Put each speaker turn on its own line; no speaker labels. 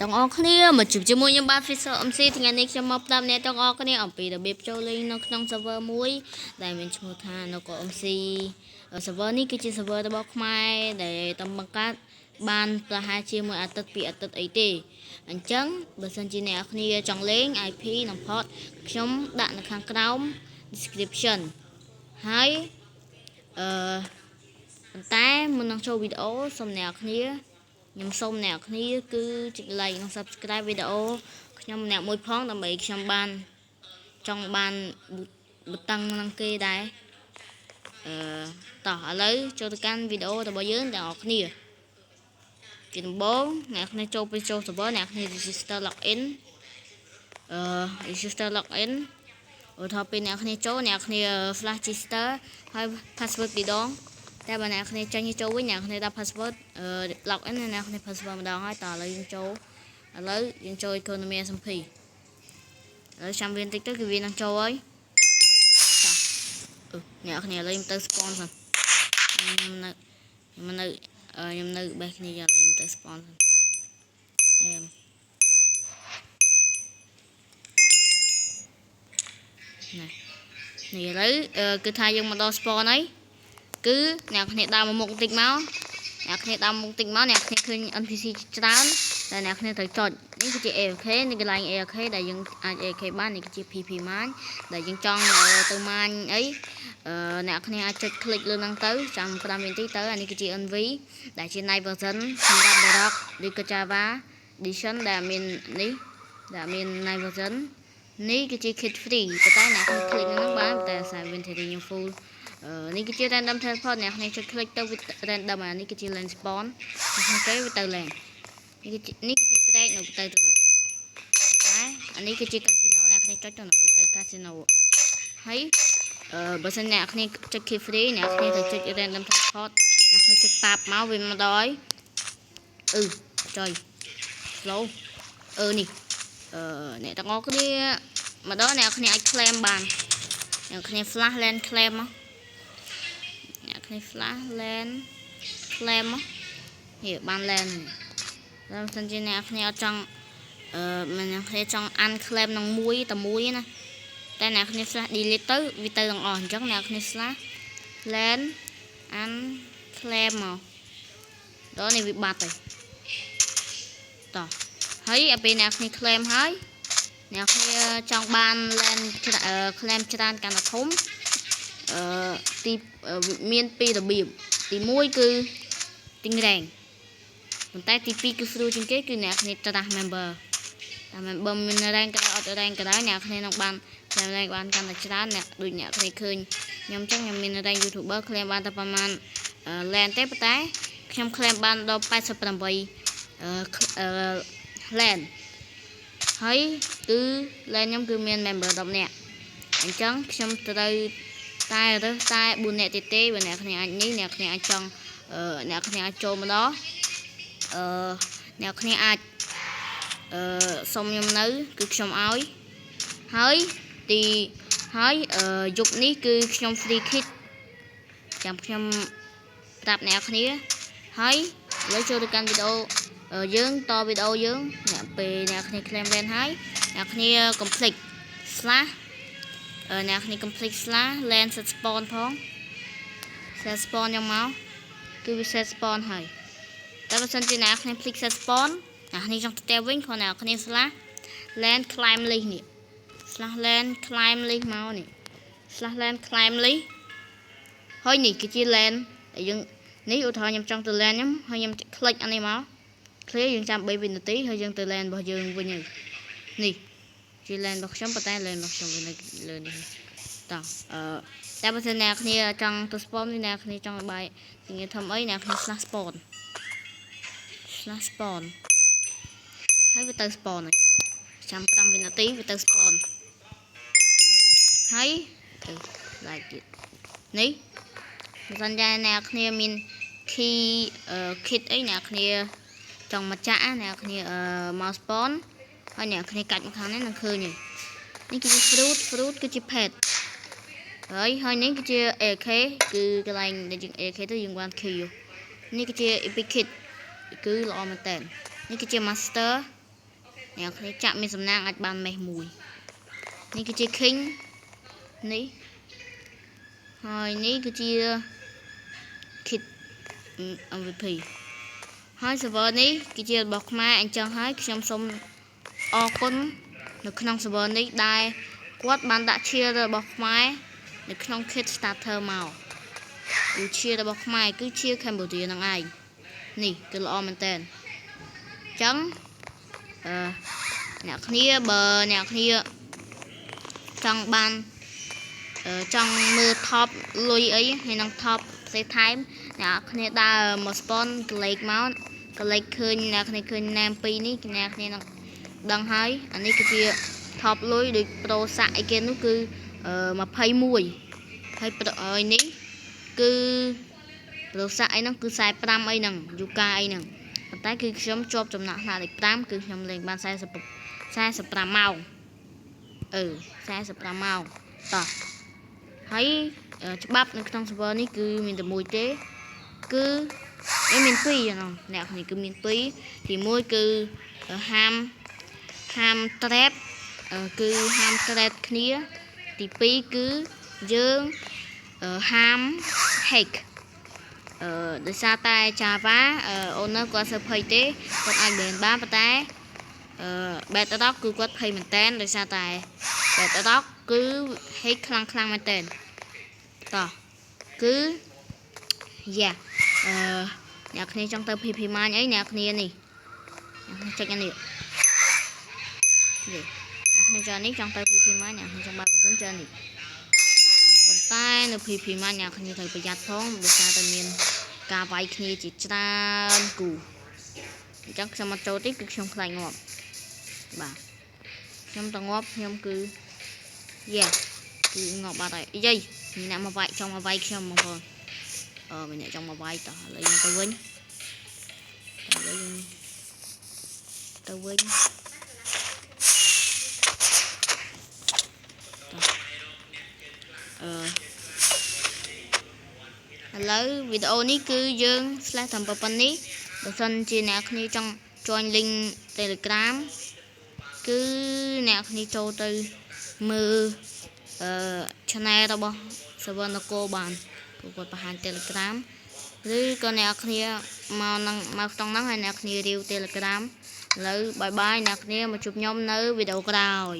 ទាំងអស់គ្នាមកជួបជាមួយខ្ញុំបាទ Fisher MC ថ្ងៃនេះខ្ញុំមកប្រាប់អ្នកទាំងអស់គ្នាអំពីរបៀបចូលលេងនៅក្នុង server មួយដែលមានឈ្មោះថា Noko MC server នេះគឺជា server របស់ខ្មែរដែលតំបង្កើតបានប្រហែលជាមួយអាទិត្យពីរអាទិត្យអីទេអញ្ចឹងបើសិនជាអ្នកគ្នាចង់លេង IP និង port ខ្ញុំដាក់នៅខាងក្រោម description ហើយប៉ុន្តែមុននឹងចូលវីដេអូសូមអ្នកគ្នាខ្ញុំសូមអ្នកគ្នាគឺចុច like និង subscribe វីដេអូខ្ញុំម្នាក់មួយផងដើម្បីខ្ញុំបានចង់បានបតឹងនឹងគេដែរតោះឥឡូវចូលទៅកាន់វីដេអូរបស់យើងទាំងអស់គ្នាជាដំបូងអ្នកគ្នាចូល server អ្នកគ្នា register login register login ឧទាហរណ៍ពេលអ្នកគ្នាចូលអ្នកគ្នា flash register ហើយ password ពីរដងតែបើអ្នកគ្នាចាញ់ចូលវិញអ្នកគ្នាដាក់ password login អ្នកគ្នា password ម្ដងហើយតើឥឡូវយើងចូល economy SMP ឥឡូវចាំវាបន្តិចទៅគឺវានឹងចូលហើយអ្នកគ្នាឥឡូវខ្ញុំទៅ spawn សិនខ្ញុំនៅបេះគ្នាឥឡូវខ្ញុំទៅ spawn សិននេះឥឡូវគឺថាយើងមកដល់ spawn ហើយគឺអ្នកគ្នាដើរមកមុខបន្តិចមកអ្នកគ្នាឃើញ NPC ច្រើនតែអ្នកគ្នាត្រូវចុចនេះគឺជា AFK នេះកន្លែង AFK ដែលយើងអាច AFK បាននេះគឺជា PP ម៉ាញដែលយើងចង់ទៅម៉ាញអីអ្នកគ្នាអាចចុច click លើហ្នឹងទៅចាំ5នាទីទៅអានេះគឺជា NV ដែលជា night version សម្រាប់ Rock ឬក៏ Java edition ដែលមាននេះដែលមាន night version នេះគឺជា kit free ប៉ុន្តែអ្នកគ្នា click ហ្នឹងបានតែសារ inventory ខ្ញុំ full នេះគឺជា random teleport អ្នកគ្នាចុច click ទៅ random អានេះគឺជា land spawn ហ្នឹងគេវាទៅ land នេះគឺជា grade នៅទៅនោះតែអានេះគឺជា casino អ្នកគ្នាចុចទៅនោះទៅ casino ហើយបើសិនអ្នកគ្នាចុច key free អ្នកគ្នាទៅចុច random teleport អ្នកគ្នាចុចប៉ាប់មកវាមកដល់ហើយចុយ slow នេះអ្នកទាំងអស់គ្នាមកដល់អ្នកគ្នាអាច claim បានអ្នកគ្នា flash land claim មកអ្នកគ្នា flash land claim មកនេះបាន land បើមិនជាអ្នកគ្នាអត់ចង់អ្នកគ្នាចង់ unclaim នឹងមួយតែមួយណាតែអ្នកគ្នា slash delete ទៅវាទៅទាំងអស់អញ្ចឹងអ្នកគ្នា slash land unclaim មកដល់នេះវាបាត់ទៅតោះហើយពេលអ្នកគ្នា claim ហើយអ្នកគ្នាចង់បាន land claim ច្រើនកាន់តែធំទីមានពីររបៀបទី1គឺទិញ rank ប៉ុន្តែទី2គឺស្រួលជាងគេគឺអ្នកគ្នាត្រាស់ member តែ member មាន rank ក៏អត់ rank ក៏អ្នកគ្នានឹងបាន claim rank បានកាន់តែច្រើនអ្នកដូចអ្នកគ្នាឃើញខ្ញុំចឹងខ្ញុំមាន rank YouTuber claim បានតែប្រហែល land ទេប៉ុន្តែខ្ញុំ claim បានដល់88 land ហើយគឺ land ខ្ញុំគឺមាន member 10នាក់អញ្ចឹងខ្ញុំត្រូវតែរើសតែ4នាក់ទៀតទេបើអ្នកគ្នាអាចនេះអ្នកគ្នាអាចចង់អ្នកគ្នាអាចចូលមកដល់អ្នកគ្នាអាចសុំខ្ញុំនៅគឺខ្ញុំឲ្យហើយយប់នេះគឺខ្ញុំ free kit ចាំខ្ញុំប្រាប់អ្នកគ្នាហើយឥឡូវចូលទៅកាន់វីដេអូយើងតវីដេអូយើងពេលអ្នកគ្នា claim land ហើយអ្នកគ្នា complete slash អ្នកគ្នា complete slash land set spawn ផង set spawn យ៉ាងមកគឺវា set spawn ហើយតែបើសិនជាអ្នកគ្នា click set spawn អ្នកគ្នាចង់ទៅវិញគ្រាន់តែអ្នកគ្នា slash land climb list នេះ slash land climb list មកនេះ slash land climb list ហើយនេះគឺជា land ដែលយើងនេះឧទាហរណ៍ខ្ញុំចង់ទៅ land ខ្ញុំហើយខ្ញុំ click អានេះមក clear យើងចាំ3វិនាទីហើយយើងទៅ land របស់យើងវិញហើយនេះជា land របស់ខ្ញុំប៉ុន្តែ land របស់ខ្ញុំវានៅលើនេះតោះតែបើសិនអ្នកគ្នាចង់ទៅ spawn នេះអ្នកគ្នាចង់បាយនិយាយធ្វើអីអ្នកគ្នា slash spawn ហើយវាទៅ spawn ហើយចាំ5វិនាទីវាទៅ spawn ហើយទៅ like ទៀតនេះបើសិនជាអ្នកគ្នាមាន key kit អីអ្នកគ្នាចង់មកចាក់អ្នកគ្នាមក spawn ហើយអ្នកគ្នាកាច់មកខាងនេះនឹងឃើញនេះគឺជា fruit គឺជា pet ហើយនេះគឺជា AK គឺកន្លែងដែលយើង AK ទៅយើងបាន kill នេះគឺជា epic kit គឺល្អមែនតើនេះគឺជា master nè cái chạm mình sầm nang ạch bàn mè mùi ní cái chia khinh ní rồi ní cái chia thịt MVP hai server ní cái chia bọc mai anh chọn hai cái trong sông o con được trong server ní đai quát ban đã chia rồi bọc mai được trong kit starter màu cứ chia rồi bọc mai cứ chia Cambodia năng ai nè cái lọ mình tên trắng nè kia bờ nè kia trong ban trong mưa top lùi ấy hay năng top sẽ thái nè kia ta một spawn lake mount cái lake khơi nè khơi nam pi ní nè kia năng đăng hơi anh ấy cái kia top lùi được pro sải kia nó cứ mà phay mùi hay pro ní cứ pro sải nó cứ xài pram ấy nằng yuka ấy nằngแต่คือខ្ញុំជាប់ចំណាក់ថ្នាក់លេខ5គឺខ្ញុំលេងបាន45ម៉ោង45ម៉ោងតោះហើយច្បាប់នៅក្នុង server នេះគឺមានតែមួយទេគឺមាន2ហ្នឹងអ្នកនេះគឺមាន2ទី1គឺហាម trap គឺហាម trap គ្នាទី2គឺយើងហាម hackដោយសារតែ Java owner គាត់សើភ័យទេគាត់អាចបានប៉ុន្តែ Bedrock គឺគាត់ភ័យមែនតើដោយសារតែ Bedrock គឺ hack ខ្លាំងមែនតើតោះគឺអ្នកគ្នាចង់ទៅ PP Mine អីអ្នកគ្នានេះចុចនេះអ្នកគ្នាចង់ទៅ PP Mine អ្នកគ្នាចង់បើកសិនចុចនេះប៉ុន្តែនៅ PP Mine អ្នកគ្នាត្រូវប្រយ័ត្នផងដោយសារតែមានការវាយគ្នាជាច្រើនគូអញ្ចឹងខ្ញុំមកចូលតិចគឺខ្ញុំខ្លាចងាប់បាទខ្ញុំតងាប់ខ្ញុំគឺគឺងាប់បាត់ហើយយាយមានអ្នកមកវាយចង់មកវាយខ្ញុំបងប្អូនមានអ្នកចង់មកវាយតោះឥឡូវទៅវិញឥឡូវវីដេអូនេះគឺយើង slash តាមប៉ុណ្នេះបើសិនជាអ្នកគ្នាចង់ join link Telegram គឺអ្នកគ្នាចូលទៅមើលchannel របស់ server នគរបានព្រោះគាត់បង្ហាញ Telegram ឬក៏អ្នកគ្នាមកក្នុងហ្នឹងហើយអ្នកគ្នារាវ Telegram ឥឡូវបាយអ្នកគ្នាមកជួបខ្ញុំនៅវីដេអូក្រោយ